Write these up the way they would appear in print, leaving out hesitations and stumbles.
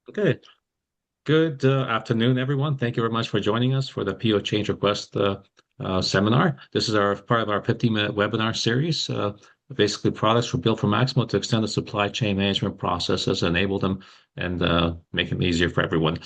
Okay, good afternoon, everyone. Thank you very much for joining us for the PO Change Request seminar. This is our part of our 50-minute webinar series. Basically, products were built for Maximo to extend the supply chain management processes, enable them, and make them easier for everyone.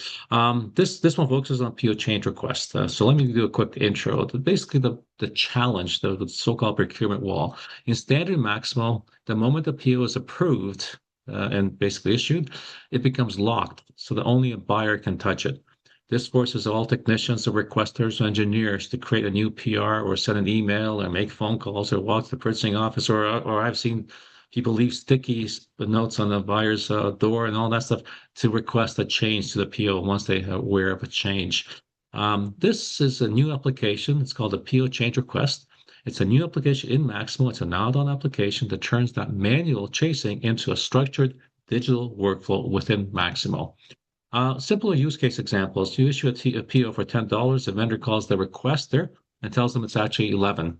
This one focuses on PO Change Request. So let me do a quick intro. Basically, the challenge, the so-called procurement wall. In standard Maximo, the moment the PO is approved, and basically issued, it becomes locked so that only a buyer can touch it. This forces all technicians or requesters or engineers to create a new PR or send an email or make phone calls or walk to the purchasing office or I've seen people leave stickies, the notes on the buyer's door and all that stuff to request a change to the PO once they are aware of a change. This is a new application. It's called a PO change request. It's a new application in Maximo. It's an add-on application that turns that manual chasing into a structured digital workflow within Maximo. Simpler use case examples. You issue a PO for $10. The vendor calls the requester and tells them it's actually 11.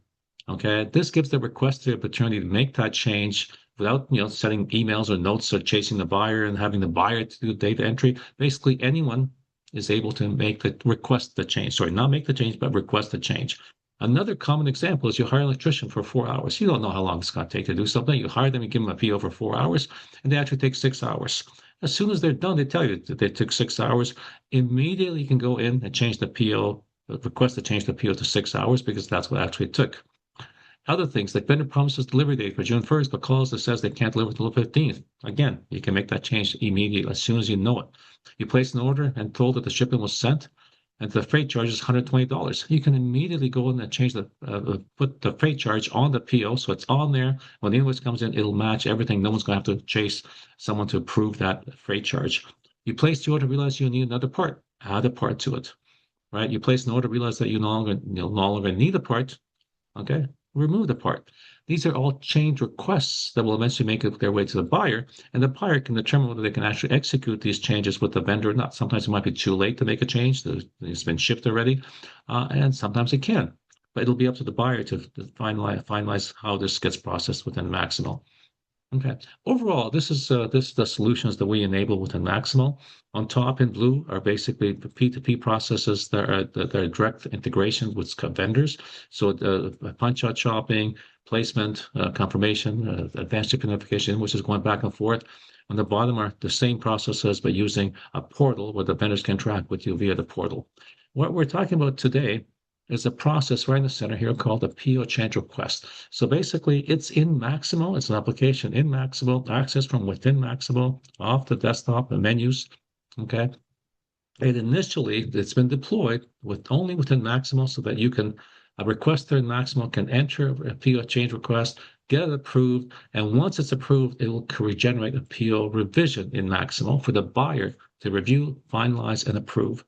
Okay. This gives the requester the opportunity to make that change without, sending emails or notes or chasing the buyer and having the buyer to do data entry. Basically, anyone is able to request the change. Sorry, not make the change, but request the change. Another common example is you hire an electrician for 4 hours. You don't know how long it's going to take to do something. You hire them, you give them a PO for 4 hours, and they actually take 6 hours. As soon as they're done, they tell you that they took 6 hours. Immediately, you can go in and change the PO, request to change the PO to 6 hours because that's what actually it took. Other things like vendor promises delivery date for June 1st, but calls that says they can't deliver until the 15th. Again, you can make that change immediately as soon as you know it. You place an order and told that the shipment was sent, and the freight charge is $120. You can immediately go in and change put the freight charge on the PO, so it's on there. When the invoice comes in, it'll match everything. No one's going to have to chase someone to approve that freight charge. You place the order, realize you need another part, add a part to it, right? You place an order, realize that you no longer need a part, okay? Remove the part. These are all change requests that will eventually make their way to the buyer, and the buyer can determine whether they can actually execute these changes with the vendor or not. Sometimes it might be too late to make a change; it's been shipped already, and sometimes it can. But it'll be up to the buyer to finalize how this gets processed within Maximo. Okay. Overall, this is the solutions that we enable within Maximo. On top in blue are basically the P2P processes that are direct integration with vendors. So the punch-out shopping, placement, confirmation, advanced shipping notification, which is going back and forth. On the bottom are the same processes, but using a portal where the vendors can interact with you via the portal. What we're talking about today is a process right in the center here called the PO change request. So basically, it's in Maximo. It's an application in Maximo, access from within Maximo, off the desktop and menus. Okay. And initially, it's been deployed only within Maximo so that you can, a requester in Maximo can enter a PO change request, get it approved, and once it's approved, it will regenerate a PO revision in Maximo for the buyer to review, finalize, and approve.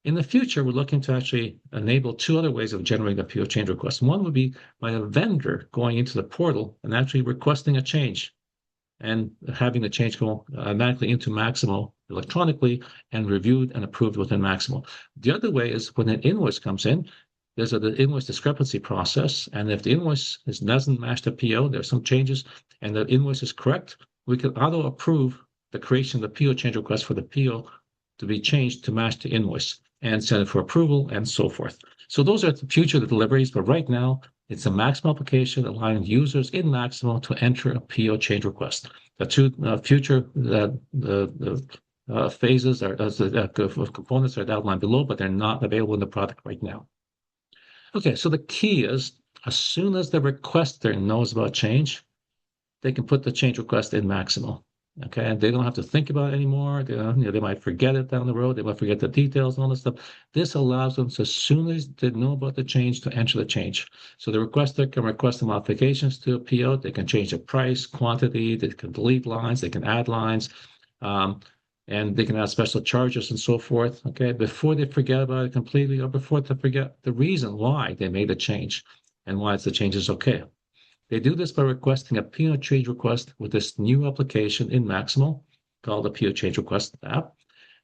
In the future, we're looking to actually enable two other ways of generating a PO change request. One would be by a vendor going into the portal and actually requesting a change and having the change go automatically into Maximo electronically and reviewed and approved within Maximo. The other way is when an invoice comes in, there's the invoice discrepancy process. And if the invoice doesn't match the PO, there's some changes, and the invoice is correct, we can auto approve the creation of the PO change request for the PO to be changed to match the invoice and send it for approval and so forth. So those are the future deliveries, but right now it's a Maximo application allowing users in Maximo to enter a PO change request. The two future phases are components are outlined below, but they're not available in the product right now. Okay, so the key is as soon as the requester knows about change, they can put the change request in Maximo. Okay, and they don't have to think about it anymore. They might forget it down the road. They might forget the details and all this stuff. This allows them, so as soon as they know about the change, to enter the change. So the requester can request the modifications to a PO. They can change the price, quantity. They can delete lines. They can add lines, and they can add special charges and so forth. Okay, before they forget about it completely, or before they forget the reason why they made the change and why the change is okay. They do this by requesting a PO change request with this new application in Maximo called the PO change request app.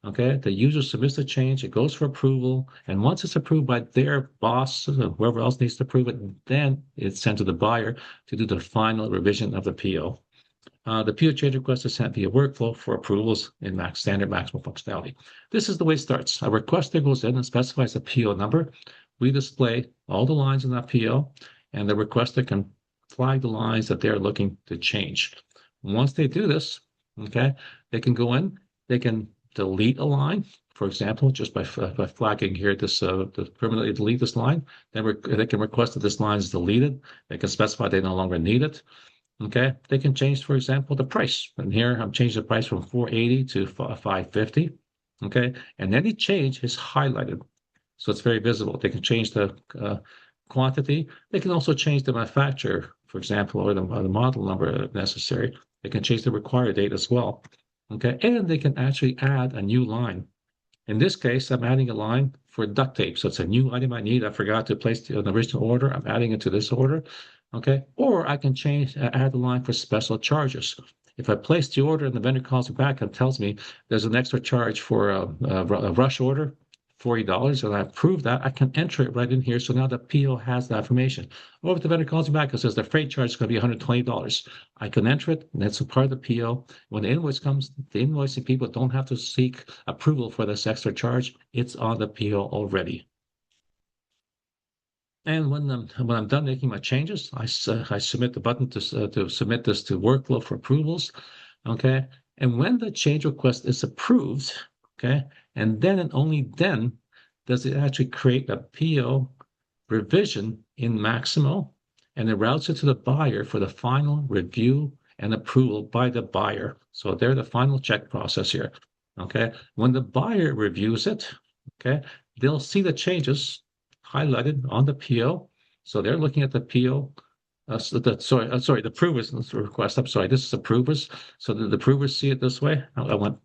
Okay, the user submits the change, it goes for approval, and once it's approved by their boss, whoever else needs to approve it, then it's sent to the buyer to do the final revision of the PO. The PO change request is sent via workflow for approvals in standard Maximo functionality. This is the way it starts. A requester goes in and specifies a PO number. We display all the lines in that PO, and the requester can flag the lines that they're looking to change. Once they do this, okay, they can go in, they can delete a line, for example, just by flagging here this to permanently delete this line. Then they can request that this line is deleted. They can specify they no longer need it. Okay, they can change, for example, the price. And here I'm changing the price from 480 to 550. Okay, and any change is highlighted, so it's very visible. They can change the quantity. They can also change the manufacturer, for example, or the model number if necessary. They can change the required date as well. Okay, and they can actually add a new line. In this case, I'm adding a line for duct tape. So it's a new item I need. I forgot to place an original order. I'm adding it to this order. Okay. Or I can add the line for special charges. If I place the order and the vendor calls me back and tells me there's an extra charge for a rush order, $40, and I approve that, I can enter it right in here. So now the PO has that information. Or if the vendor calls me back and says the freight charge is going to be $120, I can enter it, and that's a part of the PO. When the invoice comes, the invoicing people don't have to seek approval for this extra charge. It's on the PO already. And when I'm done making my changes, I submit the button to submit this to workflow for approvals. Okay. And when the change request is approved, okay, and then and only then does it actually create a PO revision in Maximo, and it routes it to the buyer for the final review and approval by the buyer. So they're the final check process here. Okay. When the buyer reviews it, okay, they'll see the changes highlighted on the PO. So they're looking at the PO. The approvers request. I'm sorry, this is approvers. So the approvers see it this way. I went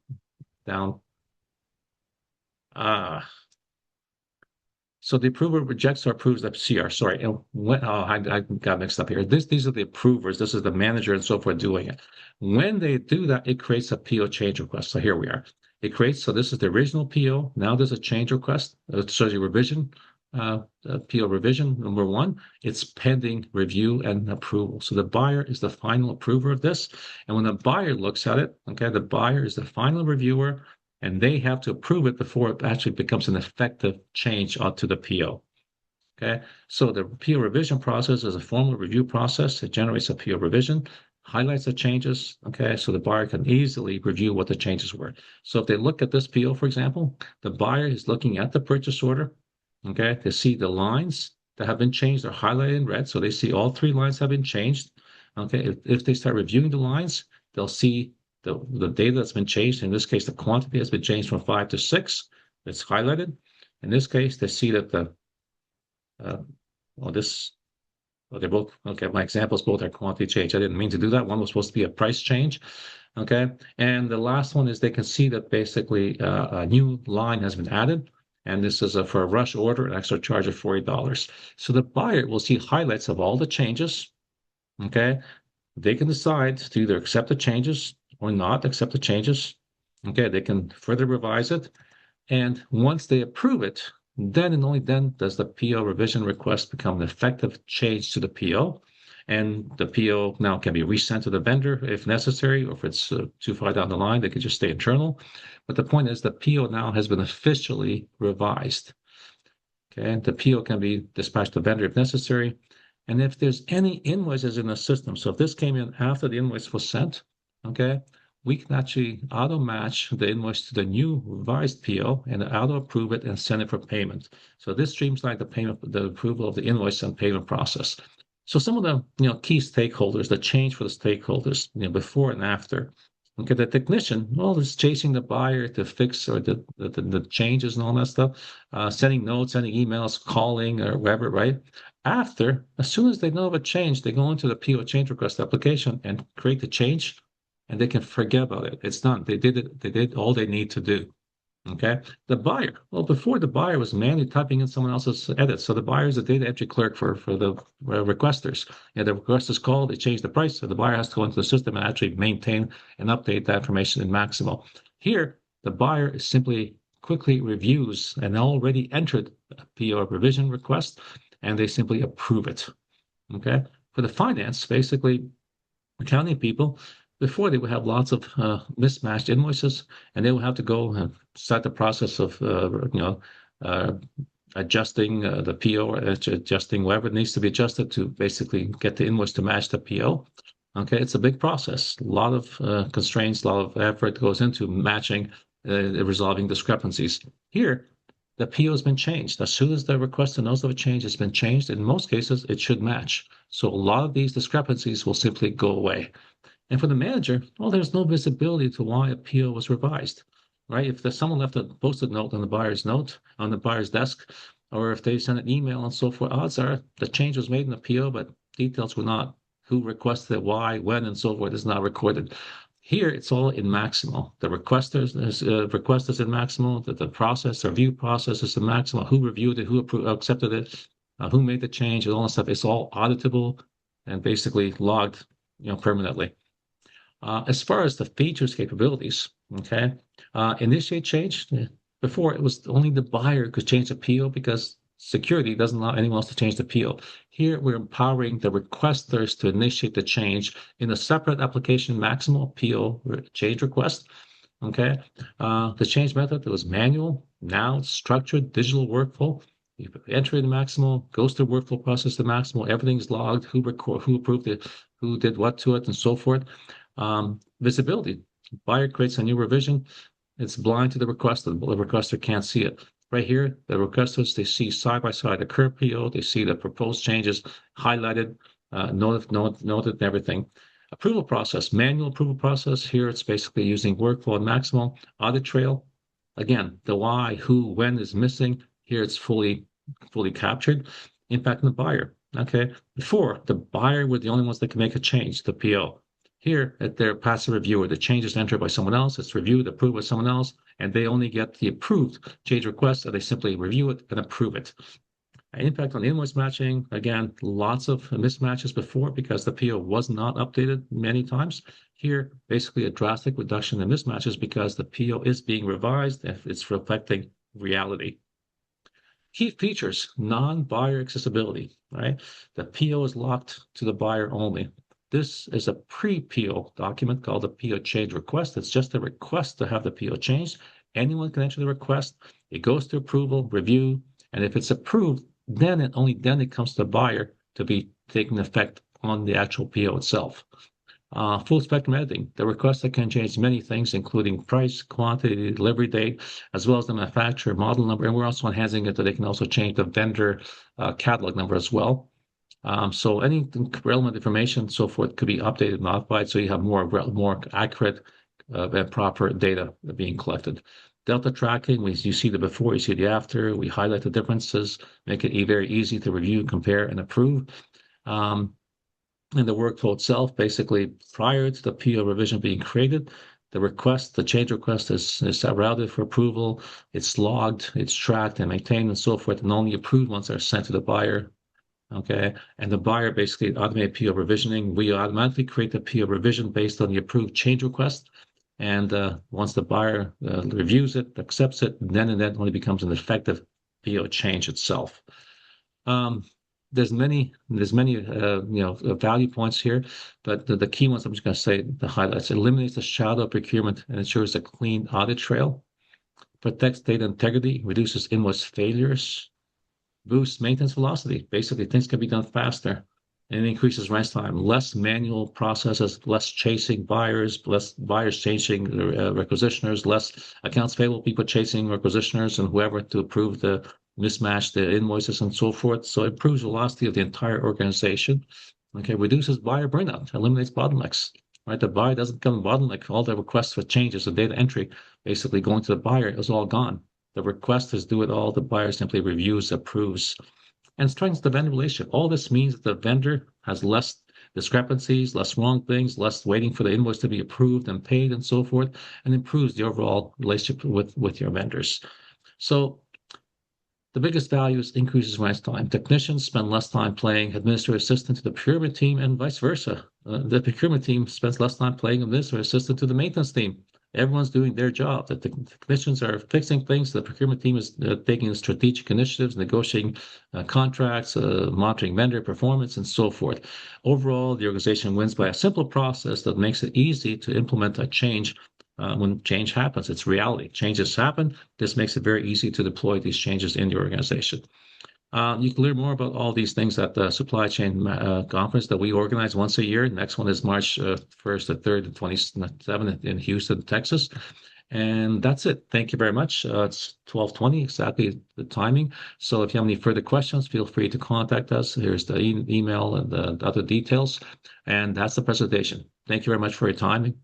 down. So the approver rejects or approves the CR. Sorry, I got mixed up here. These are the approvers. This is the manager and so forth doing it. When they do that, it creates a PO change request. So here we are. It creates, so this is the original PO. Now there's a change request. It shows you revision. PO revision number 1, it's pending review and approval. So the buyer is the final approver of this. And when the buyer looks at it, okay, the buyer is the final reviewer, and they have to approve it before it actually becomes an effective change onto the PO. Okay, so the PO revision process is a formal review process. It generates a PO revision, highlights the changes. Okay, so the buyer can easily review what the changes were. So if they look at this PO, for example, the buyer is looking at the purchase order. Okay, to see the lines that have been changed are highlighted in red. So they see all 3 lines have been changed. Okay, if they start reviewing the lines, they'll see the data that's been changed. In this case, the quantity has been changed from 5 to 6. It's highlighted. In this case, they see that they're both, okay, my examples both are quantity change. I didn't mean to do that. One was supposed to be a price change. Okay, and the last one is they can see that basically a new line has been added. And this is for a rush order, an extra charge of $40. So the buyer will see highlights of all the changes. Okay, they can decide to either accept the changes or not accept the changes. Okay, they can further revise it. And once they approve it, then and only then does the PO revision request become an effective change to the PO. And the PO now can be resent to the vendor if necessary, or if it's too far down the line, they could just stay internal. But the point is the PO now has been officially revised. Okay, the PO can be dispatched to the vendor if necessary. And if there's any invoices in the system, so if this came in after the invoice was sent, okay, we can actually auto match the invoice to the new revised PO and auto approve it and send it for payment. So this streamlines the approval of the invoice and payment process. So some of the key stakeholders, the change for the stakeholders, before and after. Okay, the technician, well, is chasing the buyer to fix or the changes and all that stuff, sending notes, sending emails, calling or whatever, right? After, as soon as they know of a change, they go into the PO change request application and create the change, and they can forget about it. It's done. They did it. They did all they need to do. Okay, the buyer. Well, before the buyer was manually typing in someone else's edits. So the buyer is the data entry clerk for the requesters. And the requesters call, they change the price. So the buyer has to go into the system and actually maintain and update that information in Maximo. Here, the buyer is simply quickly reviews an already entered PO revision request, and they simply approve it. Okay, for the finance, basically, accounting people, Before they would have lots of mismatched invoices, and they would have to go and start the process of uh, adjusting the PO, or adjusting whatever needs to be adjusted to basically get the invoice to match the PO. Okay, it's a big process. A lot of constraints, a lot of effort goes into matching, resolving discrepancies. Here, the PO has been changed. As soon as the requester knows of a change has been changed, in most cases, it should match. So a lot of these discrepancies will simply go away. And for the manager, well, there's no visibility to why a PO was revised, right? If there's someone left a post-it note on the buyer's note on the buyer's desk, or if they sent an email and so forth, odds are the change was made in the PO, but details were not. Who requested it, why, when, and so forth is not recorded. Here, it's all in Maximo. The request is in Maximo. The process, the review process is in Maximo. Who reviewed it, who approved, accepted it, who made the change, and all that stuff. It's all auditable and basically logged, permanently. As far as the features capabilities, okay, initiate change. Before it was only the buyer could change the PO because security doesn't allow anyone else to change the PO. Here we're empowering the requesters to initiate the change in a separate application, Maximal PO change request. Okay, the change method it was manual. Now it's structured digital workflow. You enter in Maximal, goes through workflow process to Maximal. Everything's logged. Who approved it, who did what to it, and so forth. Visibility. Buyer creates a new revision. It's blind to the requester. The requester can't see it. Right here, the requesters, they see side by side the current PO. They see the proposed changes highlighted, noted, and everything. Approval process, manual approval process. Here, it's basically using workflow and Maximal. Audit trail. Again, the why, who, when is missing. Here, it's fully captured. Impact on the buyer. Okay. Before, the buyer were the only ones that can make a change, the PO. Here, at their passive reviewer, the change is entered by someone else, it's reviewed, approved by someone else, and they only get the approved change request, and they simply review it and approve it. Impact on the invoice matching, again, lots of mismatches before because the PO was not updated many times. Here, basically a drastic reduction in mismatches because the PO is being revised if it's reflecting reality. Key features, non-buyer accessibility, right? The PO is locked to the buyer only. This is a pre-PO document called a PO change request. It's just a request to have the PO changed. Anyone can enter the request. It goes to approval, review, and if it's approved, then and only then it comes to the buyer to be taking effect on the actual PO itself. Full spectrum editing. The requester can change many things, including price, quantity, delivery date, as well as the manufacturer model number. And we're also enhancing it that they can also change the vendor catalog number as well. So any relevant information, so forth, could be updated, modified, so you have more accurate and proper data being collected. Delta tracking, you see the before, you see the after. We highlight the differences, make it very easy to review, compare, and approve. And the workflow itself, basically, prior to the PO revision being created, the change request is routed for approval. It's logged, it's tracked and maintained, and so forth, and only approved ones are sent to the buyer. Okay, and the buyer basically automated PO revisioning. We automatically create the PO revision based on the approved change request. And once the buyer reviews it, accepts it, then and then only becomes an effective PO change itself. There's many value points here, but the key ones I'm just going to say the highlights. It eliminates the shadow procurement and ensures a clean audit trail, protects data integrity, reduces invoice failures, boosts maintenance velocity. Basically, things can be done faster and increases rest time. Less manual processes, less chasing buyers, less buyers chasing requisitioners, less accounts payable people chasing requisitioners and whoever to approve the mismatch the invoices and so forth. So it improves velocity of the entire organization. Okay, reduces buyer burnout, eliminates bottlenecks. Right, the buyer doesn't become a bottleneck. All the requests for changes, the data entry, basically going to the buyer is all gone. The requesters do it all. The buyer simply reviews, approves, and strengthens the vendor relationship. All this means that the vendor has less discrepancies, less wrong things, less waiting for the invoice to be approved and paid and so forth, and improves the overall relationship with your vendors. So the biggest value is increases rest time. Technicians spend less time playing administrative assistant to the procurement team and vice versa. The procurement team spends less time playing administrative assistant to the maintenance team. everyone's doing their job, that the technicians are fixing things, the procurement team is taking strategic initiatives, negotiating contracts, monitoring vendor performance, and so forth. Overall, the organization wins by a simple process that makes it easy to implement a change when change happens. It's reality. Changes happen. This makes it very easy to deploy these changes in the organization. You can learn more about all these things at the supply chain conference that we organize once a year. The next one is March 1st to 3rd and 27th in Houston, Texas. And that's it. Thank you very much. It's 12:20, exactly the timing. So if you have any further questions, feel free to contact us. Here's the email and the other details. And that's the presentation. Thank you very much for your time.